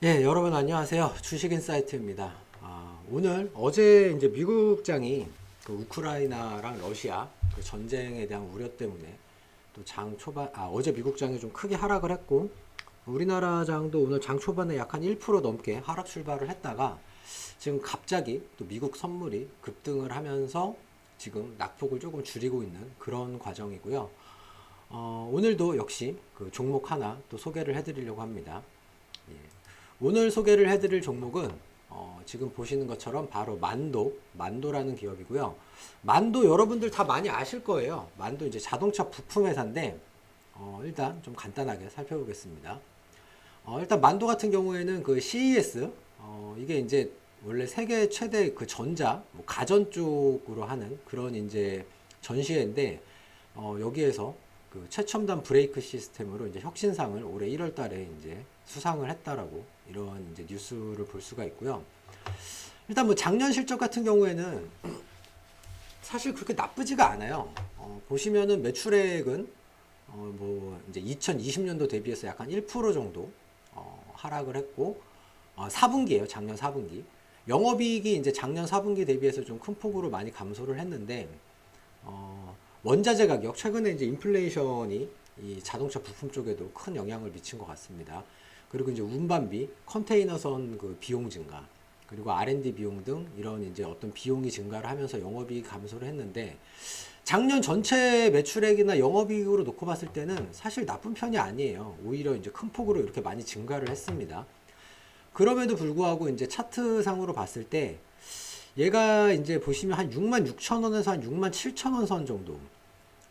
예, 여러분 안녕하세요. 주식인사이트입니다. 오늘 어제 이제 미국장이 그 우크라이나랑 러시아 그 전쟁에 대한 우려 때문에 또 장 초반, 어제 미국장이 좀 크게 하락을 했고, 우리나라 장도 오늘 장 초반에 약 한 1% 넘게 하락 출발을 했다가 지금 갑자기 또 미국 선물이 급등을 하면서 지금 낙폭을 조금 줄이고 있는 그런 과정이고요. 오늘도 역시 그 종목 하나 또 소개를 해드리려고 합니다. 예. 오늘 소개를 해드릴 종목은 지금 보시는 것처럼 바로 만도라는 기업이고요. 만도 여러분들 다 많이 아실 거예요. 만도 이제 자동차 부품 회사인데 일단 좀 간단하게 살펴보겠습니다. 일단 만도 같은 경우에는 그 CES 이게 이제 원래 세계 최대 그 전자 뭐 가전 쪽으로 하는 그런 이제 전시회인데 여기에서 그 최첨단 브레이크 시스템으로 이제 혁신상을 올해 1월 달에 이제 수상을 했다라고 이런 이제 뉴스를 볼 수가 있고요. 일단 뭐 작년 실적 같은 경우에는 사실 그렇게 나쁘지가 않아요. 보시면은 매출액은 뭐 이제 2020년도 대비해서 약간 1% 정도 하락을 했고 4분기예요. 작년 4분기. 영업이익이 이제 작년 4분기 대비해서 좀 큰 폭으로 많이 감소를 했는데 원자재 가격 최근에 이제 인플레이션이 이 자동차 부품 쪽에도 큰 영향을 미친 것 같습니다. 그리고 이제 운반비, 컨테이너선 그 비용 증가, 그리고 R&D 비용 등 이런 이제 어떤 비용이 증가를 하면서 영업이익 감소를 했는데 작년 전체 매출액이나 영업이익으로 놓고 봤을 때는 사실 나쁜 편이 아니에요. 오히려 이제 큰 폭으로 이렇게 많이 증가를 했습니다. 그럼에도 불구하고 이제 차트상으로 봤을 때 얘가 이제 보시면 한 6만 6천 원에서 한 6만 7천 원 선 정도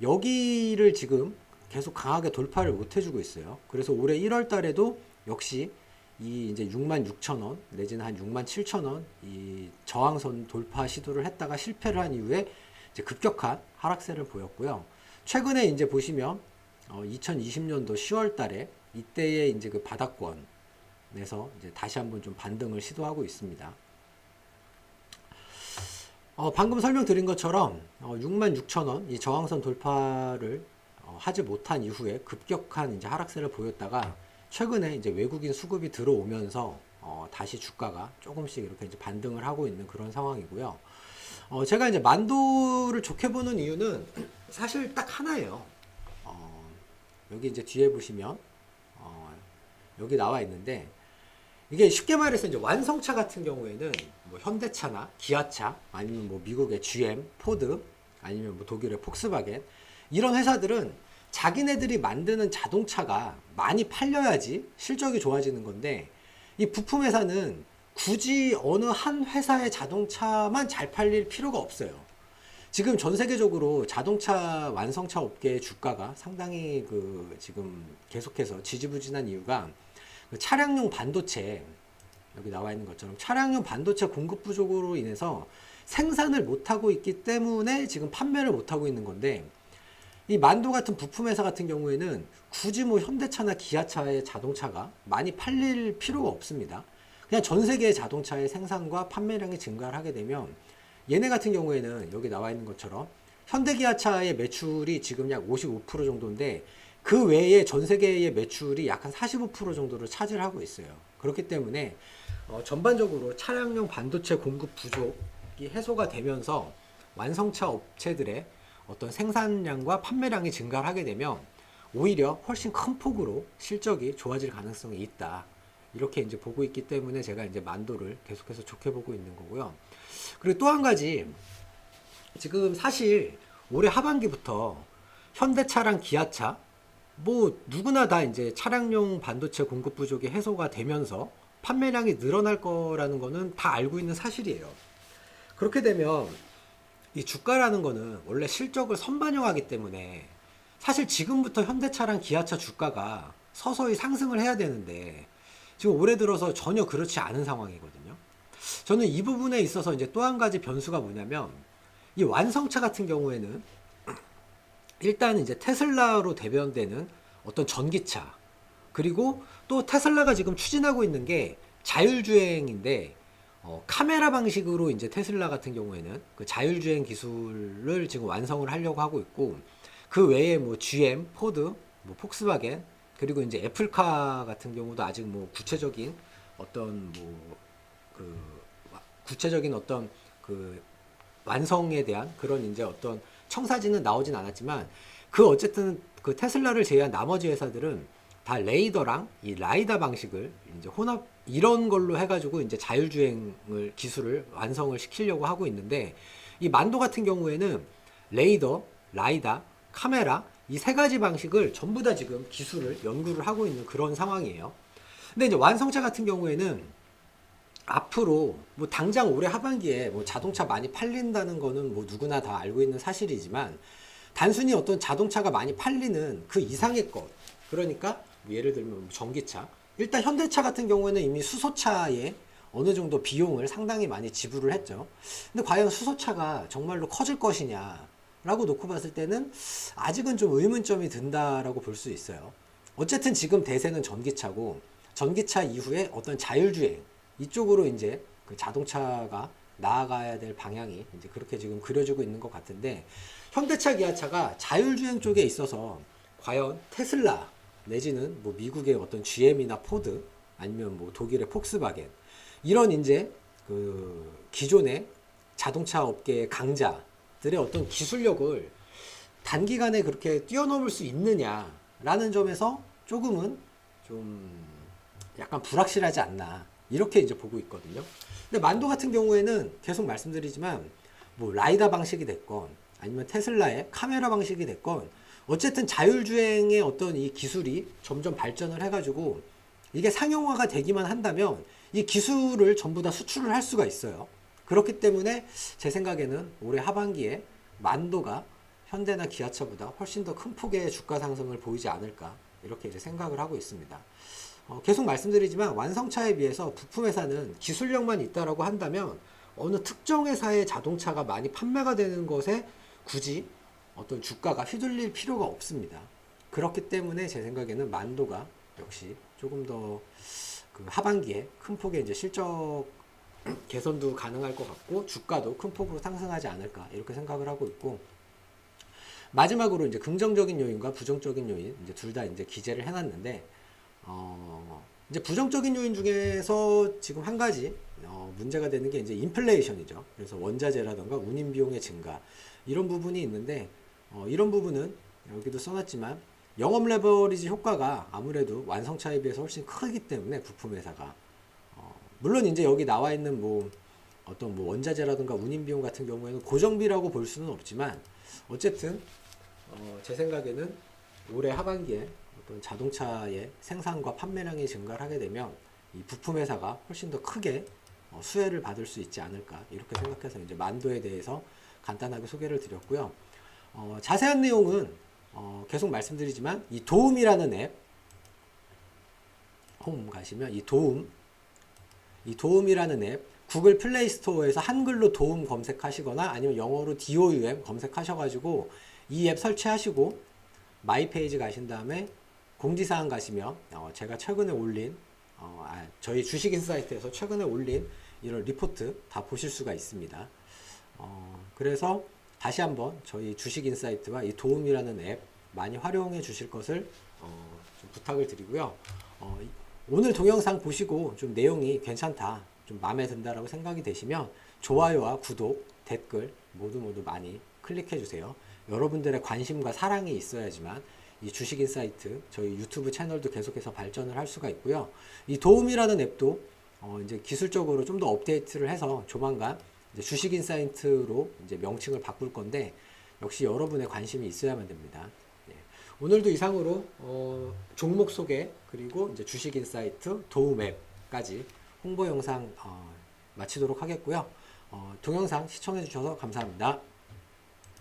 여기를 지금 계속 강하게 돌파를 못 해주고 있어요. 그래서 올해 1월 달에도 역시 이 이제 6만 6천 원 내지는 한 6만 7천 원 이 저항선 돌파 시도를 했다가 실패를 한 이후에 이제 급격한 하락세를 보였고요. 최근에 이제 보시면 2020년도 10월 달에 이때의 이제 그 바닥권에서 이제 다시 한번 좀 반등을 시도하고 있습니다. 방금 설명드린 것처럼 6만 6천 원 이 저항선 돌파를 하지 못한 이후에 급격한 이제 하락세를 보였다가 최근에 이제 외국인 수급이 들어오면서 다시 주가가 조금씩 이렇게 이제 반등을 하고 있는 그런 상황이고요. 제가 이제 만도를 좋게 보는 이유는 사실 딱 하나예요. 어, 여기 이제 뒤에 보시면 어, 여기 나와 있는데 이게 쉽게 말해서 이제 완성차 같은 경우에는 뭐 현대차나 기아차 아니면 뭐 미국의 GM, 포드 아니면 뭐 독일의 폭스바겐 이런 회사들은 자기네들이 만드는 자동차가 많이 팔려야지 실적이 좋아지는 건데 이 부품 회사는 굳이 어느 한 회사의 자동차만 잘 팔릴 필요가 없어요. 지금 전 세계적으로 자동차 완성차 업계의 주가가 상당히 그 지금 계속해서 지지부진한 이유가 그 차량용 반도체 여기 나와 있는 것처럼 차량용 반도체 공급 부족으로 인해서 생산을 못하고 있기 때문에 지금 판매를 못하고 있는 건데 이 만도 같은 부품 회사 같은 경우에는 굳이 뭐 현대차나 기아차의 자동차가 많이 팔릴 필요가 없습니다. 그냥 전 세계의 자동차의 생산과 판매량이 증가를 하게 되면 얘네 같은 경우에는 여기 나와 있는 것처럼 현대기아차의 매출이 지금 약 55% 정도인데 그 외에 전 세계의 매출이 약 한 45% 정도를 차지하고 있어요. 그렇기 때문에 전반적으로 차량용 반도체 공급 부족이 해소가 되면서 완성차 업체들의 어떤 생산량과 판매량이 증가를 하게 되면 오히려 훨씬 큰 폭으로 실적이 좋아질 가능성이 있다. 이렇게 이제 보고 있기 때문에 제가 이제 만도를 계속해서 좋게 보고 있는 거고요. 그리고 또 한 가지, 지금 사실 올해 하반기부터 현대차랑 기아차, 뭐 누구나 다 이제 차량용 반도체 공급 부족이 해소가 되면서 판매량이 늘어날 거라는 거는 다 알고 있는 사실이에요. 그렇게 되면 이 주가라는 거는 원래 실적을 선반영하기 때문에 사실 지금부터 현대차랑 기아차 주가가 서서히 상승을 해야 되는데 지금 올해 들어서 전혀 그렇지 않은 상황이거든요. 저는 이 부분에 있어서 이제 또 한 가지 변수가 뭐냐면 이 완성차 같은 경우에는 일단 이제 테슬라로 대변되는 어떤 전기차 그리고 또 테슬라가 지금 추진하고 있는 게 자율주행인데 카메라 방식으로 이제 테슬라 같은 경우에는 그 자율주행 기술을 지금 완성을 하려고 하고 있고 그 외에 뭐 GM, 포드, 뭐 폭스바겐 그리고 이제 애플카 같은 경우도 아직 뭐 구체적인 어떤 그 구체적인 어떤 그 완성에 대한 그런 이제 어떤 청사진은 나오진 않았지만 그 어쨌든 그 테슬라를 제외한 나머지 회사들은 다 레이더랑 이 라이다 방식을 이제 혼합 이런 걸로 해가지고 이제 자율주행을 기술을 완성을 시키려고 하고 있는데 이 만도 같은 경우에는 레이더, 라이다, 카메라 이 세 가지 방식을 전부 다 지금 기술을 연구를 하고 있는 그런 상황이에요. 근데 이제 완성차 같은 경우에는 앞으로 뭐 당장 올해 하반기에 뭐 자동차 많이 팔린다는 거는 뭐 누구나 다 알고 있는 사실이지만 단순히 어떤 자동차가 많이 팔리는 그 이상의 것 그러니까 뭐 예를 들면 뭐 전기차 일단 현대차 같은 경우에는 이미 수소차에 어느 정도 비용을 상당히 많이 지불을 했죠. 근데 과연 수소차가 정말로 커질 것이냐 라고 놓고 봤을 때는 아직은 좀 의문점이 든다라고 볼 수 있어요. 어쨌든 지금 대세는 전기차고 전기차 이후에 어떤 자율주행 이쪽으로 이제 그 자동차가 나아가야 될 방향이 이제 그렇게 지금 그려지고 있는 것 같은데 현대차, 기아차가 자율주행 쪽에 있어서 과연 테슬라 내지는 뭐 미국의 어떤 GM이나 포드 아니면 뭐 독일의 폭스바겐 이런 이제 그 기존의 자동차 업계의 강자들의 어떤 기술력을 단기간에 그렇게 뛰어넘을 수 있느냐라는 점에서 조금은 좀 약간 불확실하지 않나 이렇게 이제 보고 있거든요. 근데 만도 같은 경우에는 계속 말씀드리지만 뭐 라이다 방식이 됐건 아니면 테슬라의 카메라 방식이 됐건 어쨌든 자율주행의 어떤 이 기술이 점점 발전을 해가지고 이게 상용화가 되기만 한다면 이 기술을 전부 다 수출을 할 수가 있어요. 그렇기 때문에 제 생각에는 올해 하반기에 만도가 현대나 기아차보다 훨씬 더 큰 폭의 주가 상승을 보이지 않을까 이렇게 이제 생각을 하고 있습니다. 계속 말씀드리지만 완성차에 비해서 부품회사는 기술력만 있다라고 한다면 어느 특정 회사의 자동차가 많이 판매가 되는 것에 굳이 어떤 주가가 휘둘릴 필요가 없습니다. 그렇기 때문에 제 생각에는 만도가 역시 조금 더 그 하반기에 큰 폭의 이제 실적 개선도 가능할 것 같고 주가도 큰 폭으로 상승하지 않을까 이렇게 생각을 하고 있고 마지막으로 이제 긍정적인 요인과 부정적인 요인 이제 둘 다 이제 기재를 해놨는데 이제 부정적인 요인 중에서 지금 한 가지 문제가 되는 게 이제 인플레이션이죠. 그래서 원자재라든가 운임 비용의 증가 이런 부분이 있는데 이런 부분은 여기도 써놨지만 영업 레버리지 효과가 아무래도 완성차에 비해서 훨씬 크기 때문에 부품 회사가 물론 이제 여기 나와 있는 뭐 어떤 뭐 원자재라든가 운임 비용 같은 경우에는 고정비라고 볼 수는 없지만 어쨌든 제 생각에는 올해 하반기에 어떤 자동차의 생산과 판매량이 증가를 하게 되면 이 부품 회사가 훨씬 더 크게 수혜를 받을 수 있지 않을까 이렇게 생각해서 이제 만도에 대해서 간단하게 소개를 드렸고요. 자세한 내용은 계속 말씀드리지만 이 도움이라는 앱 홈 가시면 이 도움이라는 앱 구글 플레이 스토어에서 한글로 도움 검색하시거나 아니면 영어로 DOUM 검색하셔가지고 이 앱 설치하시고 마이 페이지 가신 다음에 공지사항 가시면 제가 최근에 올린 저희 주식인사이트에서 최근에 올린 이런 리포트 다 보실 수가 있습니다. 그래서 다시 한번 저희 주식인사이트와 이 도움이라는 앱 많이 활용해 주실 것을 좀 부탁을 드리고요. 오늘 동영상 보시고 좀 내용이 괜찮다, 좀 마음에 든다라고 생각이 되시면 좋아요와 구독, 댓글 모두 많이 클릭해 주세요. 여러분들의 관심과 사랑이 있어야지만 이 주식인사이트 저희 유튜브 채널도 계속해서 발전을 할 수가 있고요. 이 도움이라는 앱도 이제 기술적으로 좀 더 업데이트를 해서 조만간 이제 주식인사이트로 이제 명칭을 바꿀 건데 역시 여러분의 관심이 있어야만 됩니다. 예. 오늘도 이상으로 종목 소개 그리고 이제 주식인사이트 도움 앱까지 홍보 영상 마치도록 하겠고요. 동영상 시청해 주셔서 감사합니다.